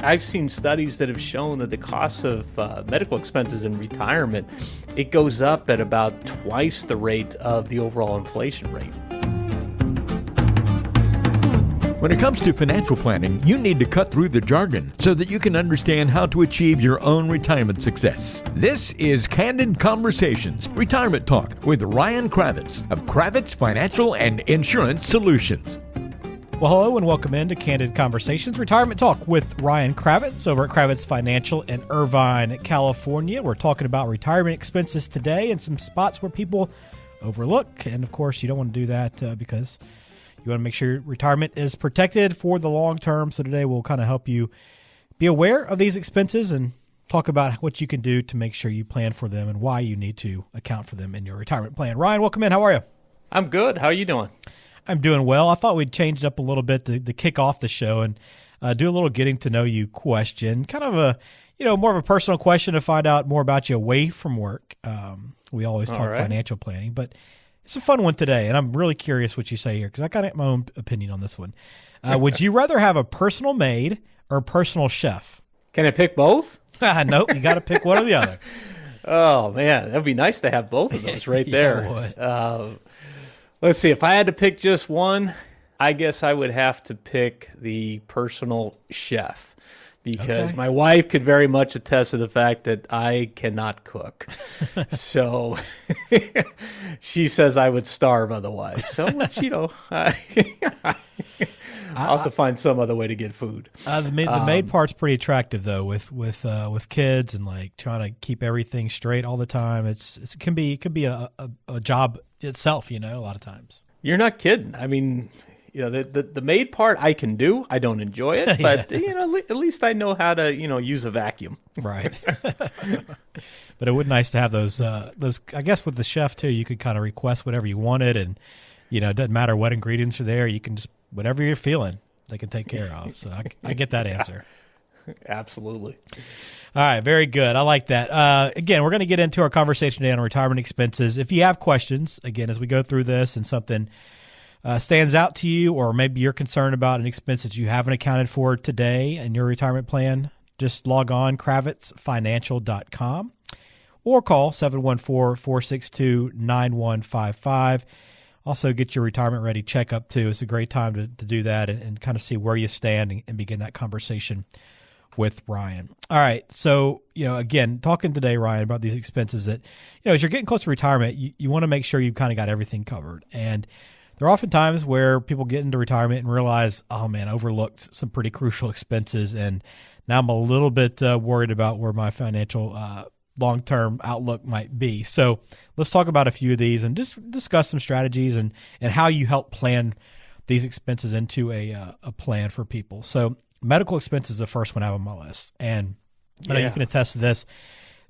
I've seen studies that have shown that the cost of medical expenses in retirement, it goes up at about twice the rate of the overall inflation rate. When it comes to financial planning, you need to cut through the jargon so that you can understand how to achieve your own retirement success. This is Candid Conversations, Retirement Talk with Ryan Cravitz of Cravitz Financial and Insurance Solutions. Well, hello and welcome into Candid Conversations, Retirement Talk with Ryan Cravitz over at Cravitz Financial in Irvine, California. We're talking about retirement expenses today and some spots where people overlook. And of course, you don't want to do that because you want to make sure your retirement is protected for the long term. So today we'll kind of help you be aware of these expenses and talk about what you can do to make sure you plan for them and why you need to account for them in your retirement plan. Ryan, welcome in. How are you? I'm good. How are you doing? I'm doing well. I thought we'd change it up a little bit to kick off the show and do a little getting to know you question, kind of a, more of a personal question to find out more about you away from work. We always talk financial planning, but it's a fun one today, and I'm really curious what you say here because I got my own opinion on this one. Would you rather have a personal maid or a personal chef? Can I pick both? Nope, you got to pick one or the other. Oh, man, that'd be nice to have both of those right there. Yeah, it would. Let's see, if I had to pick just one, I guess I would have to pick the personal chef because my wife could very much attest to the fact that I cannot cook. So she says I would starve otherwise. So, I'll have to find some other way to get food. The maid part's pretty attractive though, with kids and like trying to keep everything straight all the time. It can be a job itself, a lot of times. You're not kidding. I mean, the maid part I can do. I don't enjoy it, but at least I know how to use a vacuum. Right. But it would be nice to have those. I guess with the chef too, you could kind of request whatever you wanted, and it doesn't matter what ingredients are there. You can just whatever you're feeling, they can take care of. So I get that answer. Absolutely. All right, very good. I like that. Again, we're going to get into our conversation today on retirement expenses. If you have questions, again, as we go through this and something stands out to you, or maybe you're concerned about an expense that you haven't accounted for today in your retirement plan, just log on kravitzfinancial.com or call 714-462-9155. Also, get your retirement ready checkup too. It's a great time to do that and kind of see where you stand and begin that conversation with Ryan. All right. So, again, talking today, Ryan, about these expenses that, as you're getting close to retirement, you want to make sure you've kind of got everything covered. And there are often times where people get into retirement and realize, oh man, overlooked some pretty crucial expenses. And now I'm a little bit worried about where my financial long-term outlook might be. So let's talk about a few of these and just discuss some strategies and how you help plan these expenses into a plan for people. So medical expenses is the first one I have on my list. And I know you can attest to this.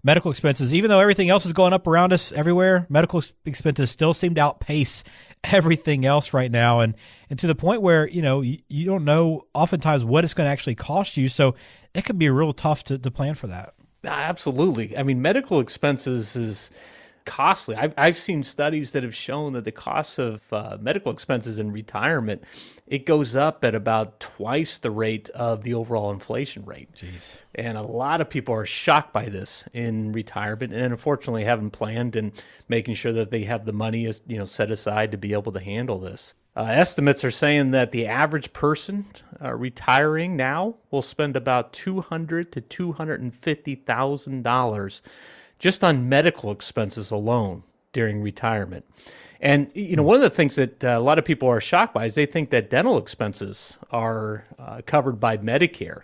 Medical expenses, even though everything else is going up around us everywhere, medical expenses still seem to outpace everything else right now. And to the point where, you don't know oftentimes what it's going to actually cost you. So it can be real tough to plan for that. Absolutely. I mean, medical expenses is costly. I've seen studies that have shown that the cost of medical expenses in retirement, it goes up at about twice the rate of the overall inflation rate. Jeez. And a lot of people are shocked by this in retirement and unfortunately haven't planned and making sure that they have the money set aside to be able to handle this. Estimates are saying that the average person retiring now will spend about $200,000 to $250,000 just on medical expenses alone during retirement. And, one of the things that a lot of people are shocked by is they think that dental expenses are covered by Medicare.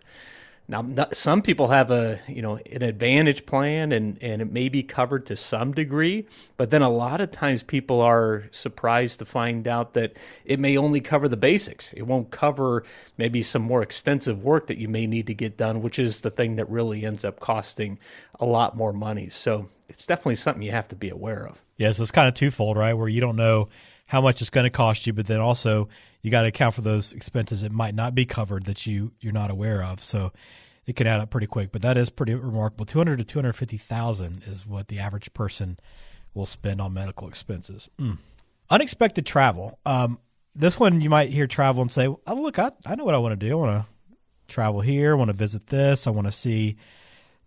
Now, some people have an advantage plan and it may be covered to some degree, but then a lot of times people are surprised to find out that it may only cover the basics. It won't cover maybe some more extensive work that you may need to get done, which is the thing that really ends up costing a lot more money. So it's definitely something you have to be aware of. Yeah, so it's kind of twofold, right, where you don't know how much it's going to cost you, but then also you got to account for those expenses that might not be covered that you're not aware of. So it can add up pretty quick, but that is pretty remarkable. $200,000 to $250,000 is what the average person will spend on medical expenses. Unexpected travel. This one you might hear travel and say, "Oh, look, I know what I want to do. I want to travel here, I want to visit this, I want to see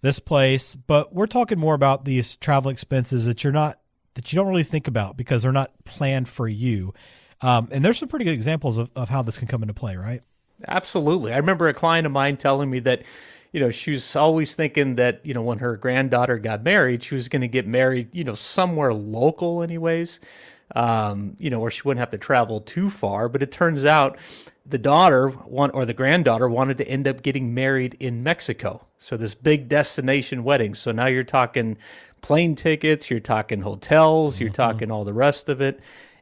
this place. But we're talking more about these travel expenses that you don't really think about because they're not planned for you. And there's some pretty good examples of how this can come into play, right? Absolutely. I remember a client of mine telling me that, she was always thinking that, when her granddaughter got married, she was going to get married, somewhere local anyways, where she wouldn't have to travel too far. But it turns out the the granddaughter wanted to end up getting married in Mexico. So this big destination wedding. So now you're talking plane tickets, you're talking hotels, you're talking all the rest of it.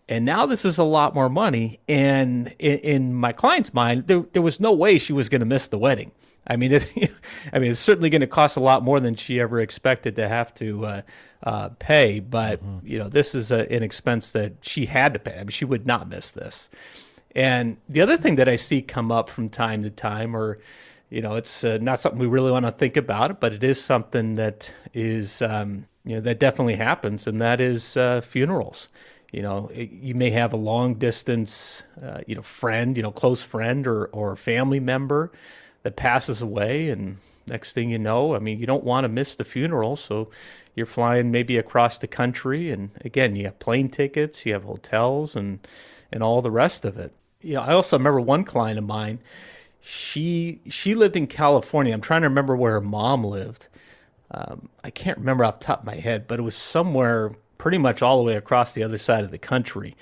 And now this is a lot more money. And in my client's mind, there was no way she was going to miss the wedding. I mean, it's certainly going to cost a lot more than she ever expected to have to pay. But this is an expense that she had to pay. I mean, she would not miss this. And the other thing that I see come up from time to time, or it's not something we really want to think about, but it is something that is that definitely happens, and that is funerals. You may have a long distance, friend, close friend or family member that passes away, and next thing you know, I mean, you don't want to miss the funeral, so you're flying maybe across the country, and again, you have plane tickets, you have hotels, and all the rest of it. I also remember one client of mine. She lived in California. I'm trying to remember where her mom lived. I can't remember off the top of my head, but it was somewhere pretty much all the way across the other side of the country,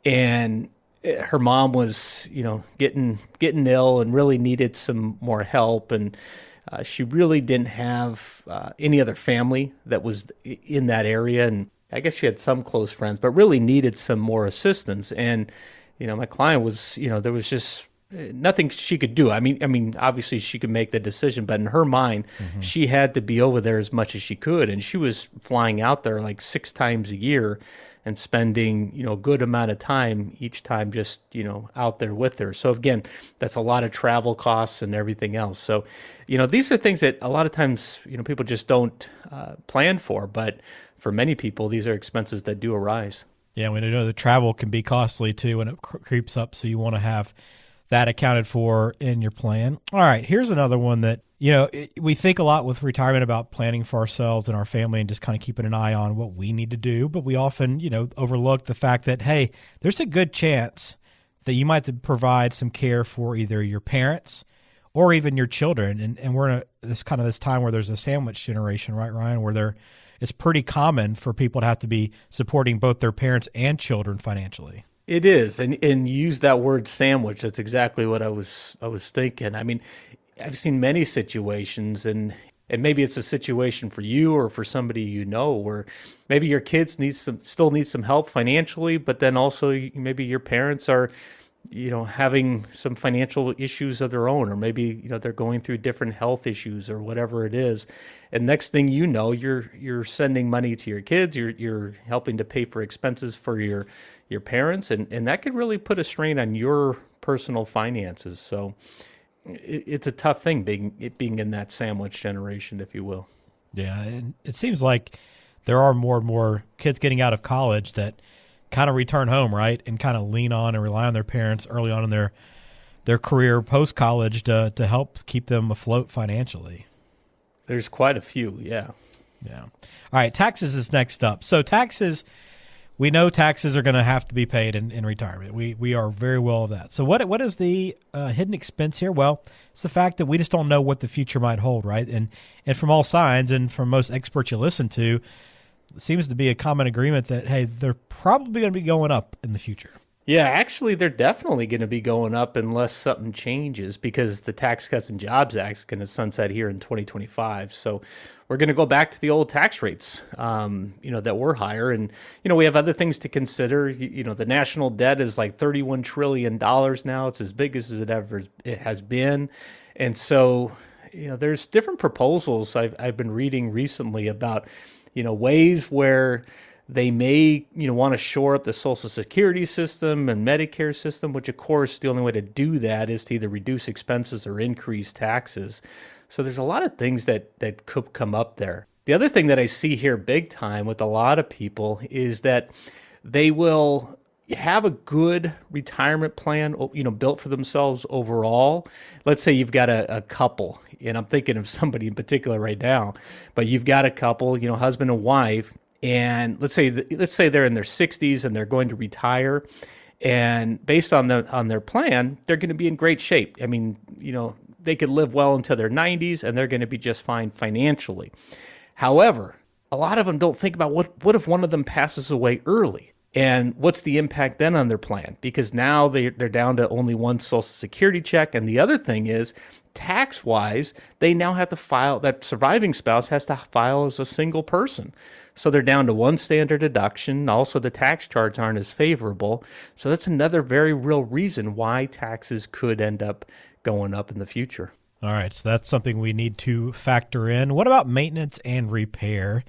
and her mom was, getting ill and really needed some more help. And she really didn't have any other family that was in that area. And I guess she had some close friends, but really needed some more assistance. And, my client was, there was just nothing she could do. I mean, obviously she could make the decision, but in her mind, she had to be over there as much as she could. And she was flying out there like 6 times a year and spending, a good amount of time each time just, out there with her. So again, that's a lot of travel costs and everything else. So, these are things that a lot of times, people just don't plan for. But for many people, these are expenses that do arise. Yeah, we know the travel can be costly too when it creeps up. So you want to have that accounted for in your plan. All right, here's another one that, we think a lot with retirement about planning for ourselves and our family and just kind of keeping an eye on what we need to do. But we often, overlook the fact that, hey, there's a good chance that you might have to provide some care for either your parents or even your children. And we're in this time where there's a sandwich generation, right, Ryan, where it's pretty common for people to have to be supporting both their parents and children financially. It is, and use that word sandwich. That's exactly what I was thinking. I mean, I've seen many situations, and maybe it's a situation for you or for somebody where maybe your kids still need some help financially, but then also maybe your parents are, having some financial issues of their own, or maybe they're going through different health issues or whatever it is. And next thing you know, you're sending money to your kids. You're helping to pay for expenses for your parents, and that could really put a strain on your personal finances. So it's a tough thing being in that sandwich generation, if you will. Yeah, and it seems like there are more and more kids getting out of college that kind of return home, right, and kind of lean on and rely on their parents early on in their career post-college to help keep them afloat financially. There's quite a few, yeah. Yeah. All right, taxes is next up. So taxes, we know taxes are going to have to be paid in retirement. We are very well of that. So what is the hidden expense here? Well, it's the fact that we just don't know what the future might hold, right? And from all signs and from most experts you listen to, it seems to be a common agreement that, hey, they're probably going to be going up in the future. Yeah, actually, they're definitely going to be going up unless something changes, because the Tax Cuts and Jobs Act is going to sunset here in 2025. So we're going to go back to the old tax rates, that were higher. And, we have other things to consider. The national debt is like $31 trillion now. It's as big as it has been. And so, there's different proposals I've been reading recently about, ways where they may, want to shore up the Social Security system and Medicare system, which, of course, the only way to do that is to either reduce expenses or increase taxes. So there's a lot of things that could come up there. The other thing that I see here big time with a lot of people is that they will, have a good retirement plan, built for themselves overall. Let's say you've got a couple, and I'm thinking of somebody in particular right now, but you've got a couple, husband and wife, and let's say they're in their 60s and they're going to retire, and based on their plan, they're going to be in great shape. I mean, they could live well into their 90s, and they're going to be just fine financially. However, a lot of them don't think about what if one of them passes away early. And what's the impact then on their plan? Because now they're down to only one Social Security check. And the other thing is, tax-wise, they now have to file, that surviving spouse has to file as a single person. So they're down to one standard deduction. Also, the tax charges aren't as favorable. So that's another very real reason why taxes could end up going up in the future. All right, so that's something we need to factor in. What about maintenance and repair?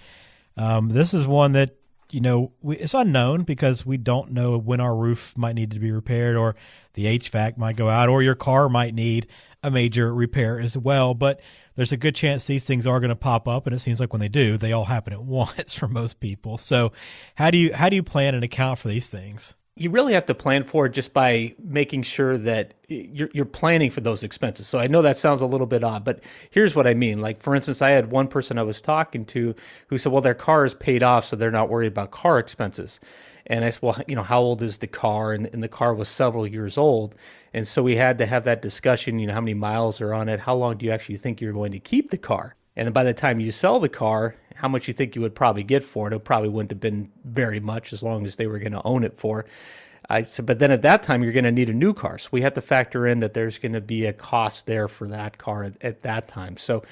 This is one that it's unknown because we don't know when our roof might need to be repaired, or the HVAC might go out, or your car might need a major repair as well. But there's a good chance these things are going to pop up, and it seems like when they do, they all happen at once for most people. So how do you plan and account for these things? You really have to plan for it just by making sure that you're planning for those expenses. So I know that sounds a little bit odd, but here's what I mean. Like, for instance, I had one person I was talking to who said, well, their car is paid off, so they're not worried about car expenses. And I said, well, how old is the car? And the car was several years old. And so we had to have that discussion, how many miles are on it? How long do you actually think you're going to keep the car? And then by the time you sell the car, how much you think you would probably get for it? It probably wouldn't have been very much, as long as they were going to own it for. I said, but then at that time, you're going to need a new car. So we have to factor in that there's going to be a cost there for that car at that time. So,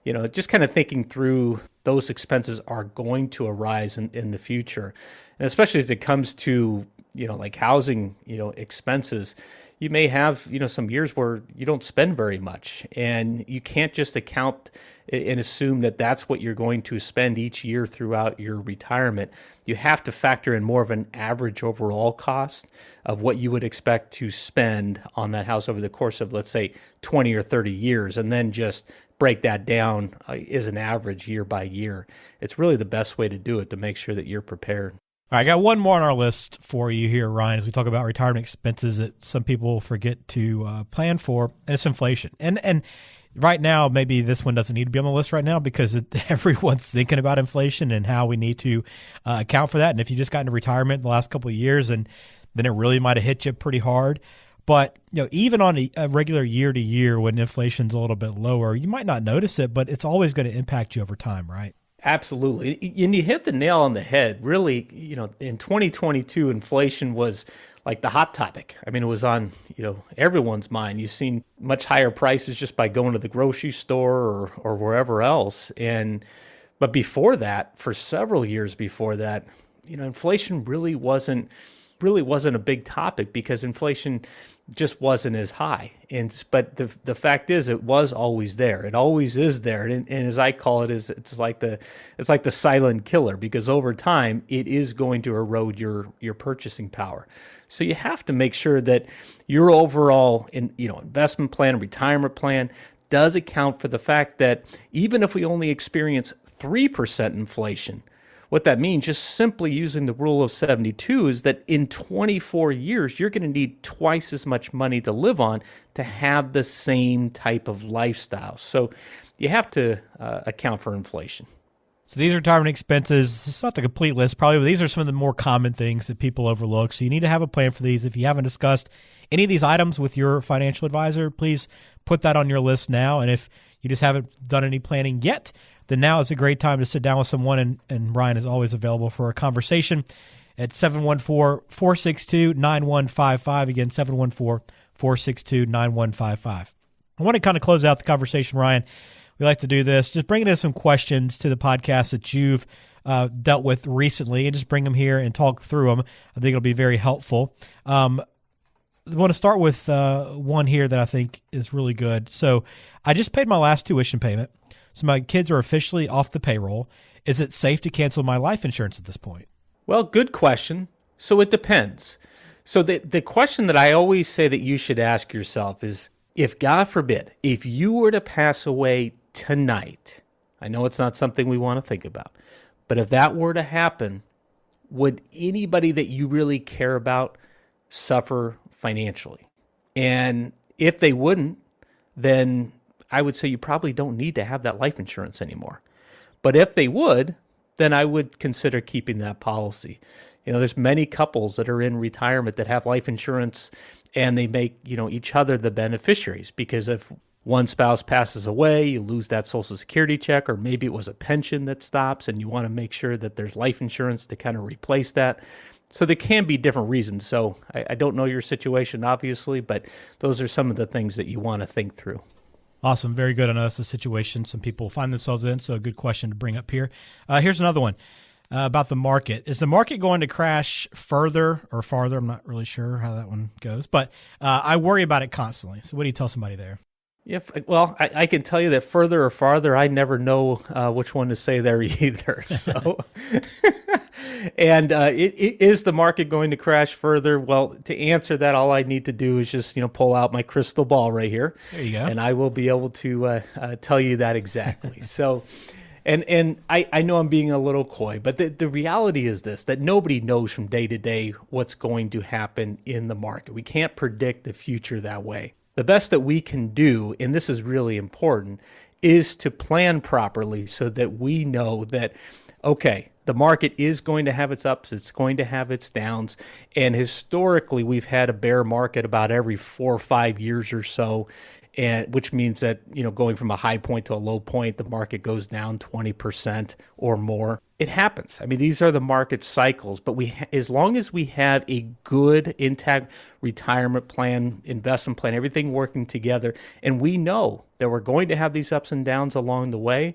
just kind of thinking through those expenses are going to arise in the future. And especially as it comes to, like housing, expenses, you may have, some years where you don't spend very much, and you can't just account and assume that that's what you're going to spend each year throughout your retirement. You have to factor in more of an average overall cost of what you would expect to spend on that house over the course of, let's say, 20 or 30 years, and then just break that down as an average year by year. It's really the best way to do it, to make sure that you're prepared. All right, I got one more on our list for you here, Ryan, as we talk about retirement expenses that some people forget to plan for, and it's inflation. And right now, maybe this one doesn't need to be on the list right now because everyone's thinking about inflation and how we need to account for that. And if you just got into retirement in the last couple of years, and then it really might have hit you pretty hard. But even on a regular year to year, when inflation's a little bit lower, you might not notice it, but it's always going to impact you over time, right? Absolutely. And you hit the nail on the head. Really, in 2022, inflation was like the hot topic. I mean, it was on, everyone's mind. You've seen much higher prices just by going to the grocery store or wherever else. But before that, for several years before that, inflation really wasn't a big topic because inflation just wasn't as high. But the fact is, it was always there. It always is there. And as I call it, it's like the silent killer, because over time it is going to erode your purchasing power. So you have to make sure that your overall investment plan, retirement plan does account for the fact that even if we only experience 3% inflation, what that means, just simply using the rule of 72, is that in 24 years, you're going to need twice as much money to live on to have the same type of lifestyle. So you have to account for inflation. So these retirement expenses, it's not the complete list probably, but these are some of the more common things that people overlook. So you need to have a plan for these. If you haven't discussed any of these items with your financial advisor, please put that on your list now. And if you just haven't done any planning yet, then now is a great time to sit down with someone, and Ryan is always available for a conversation at 714-462-9155. Again, 714-462-9155. I want to kind of close out the conversation, Ryan. We like to do this. Just bring in some questions to the podcast that you've dealt with recently, and just bring them here and talk through them. I think it'll be very helpful. I want to start with one here that I think is really good. So I just paid my last tuition payment. So my kids are officially off the payroll. Is it safe to cancel my life insurance at this point? Well, good question. So it depends. So the question that I always say that you should ask yourself is, if God forbid, if you were to pass away tonight, I know it's not something we want to think about, but if that were to happen, would anybody that you really care about suffer financially? And if they wouldn't, then I would say you probably don't need to have that life insurance anymore. But if they would, then I would consider keeping that policy. There's many couples that are in retirement that have life insurance and they make, each other the beneficiaries, because if one spouse passes away, you lose that Social Security check, or maybe it was a pension that stops and you want to make sure that there's life insurance to kind of replace that. So there can be different reasons. So I don't know your situation, obviously, but those are some of the things that you want to think through. Awesome. Very good. I know that's the situation some people find themselves in, so a good question to bring up here. Here's another one about the market. Is the market going to crash further or farther? I'm not really sure how that one goes, but I worry about it constantly. So what do you tell somebody there? Yeah, well, I can tell you that further or farther, I never know which one to say there either. So, and is the market going to crash further? Well, to answer that, all I need to do is just pull out my crystal ball right here. There you go, and I will be able to tell you that exactly. So, and I know I'm being a little coy, but the reality is this: that nobody knows from day to day what's going to happen in the market. We can't predict the future that way. The best that we can do, and this is really important, is to plan properly so that we know that, okay, the market is going to have its ups, it's going to have its downs, and historically we've had a bear market about every 4 or 5 years or so, and which means that, going from a high point to a low point, the market goes down 20% or more. It happens. I mean, these are the market cycles, but as long as we have a good, intact retirement plan, investment plan, everything working together, and we know that we're going to have these ups and downs along the way,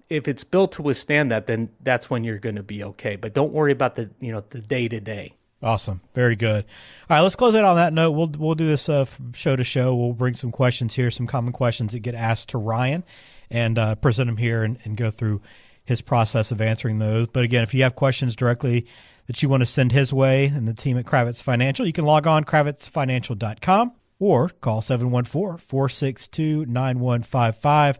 if it's built to withstand that, then that's when you're going to be okay. But don't worry about the day to day. Awesome. Very good. All right, let's close it on that note. We'll do this show to show. We'll bring some questions here, some common questions that get asked to Ryan, and present them here and go through his process of answering those. But again, if you have questions directly that you want to send his way and the team at Cravitz Financial, you can log on kravitzfinancial.com or call 714-462-9155.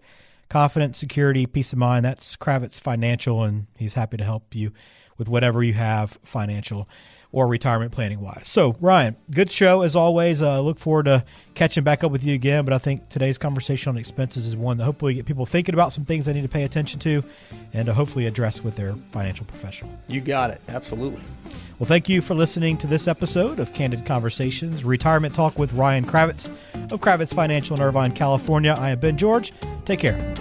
Confidence, security, peace of mind. That's Cravitz Financial, and he's happy to help you with whatever you have financial or retirement planning wise. So, Ryan, good show as always. Look forward to catching back up with you again. But I think today's conversation on expenses is one that hopefully get people thinking about some things they need to pay attention to and to hopefully address with their financial professional. You got it. Absolutely. Well, thank you for listening to this episode of Candid Conversations, Retirement Talk with Ryan Cravitz of Cravitz Financial in Irvine, California. I am Ben George. Take care.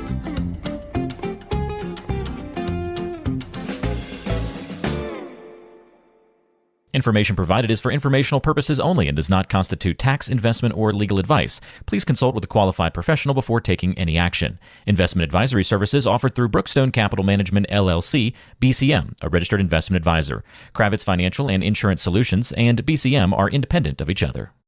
Information provided is for informational purposes only and does not constitute tax, investment, or legal advice. Please consult with a qualified professional before taking any action. Investment advisory services offered through Brookstone Capital Management, LLC, BCM, a registered investment advisor. Cravitz Financial and Insurance Solutions and BCM are independent of each other.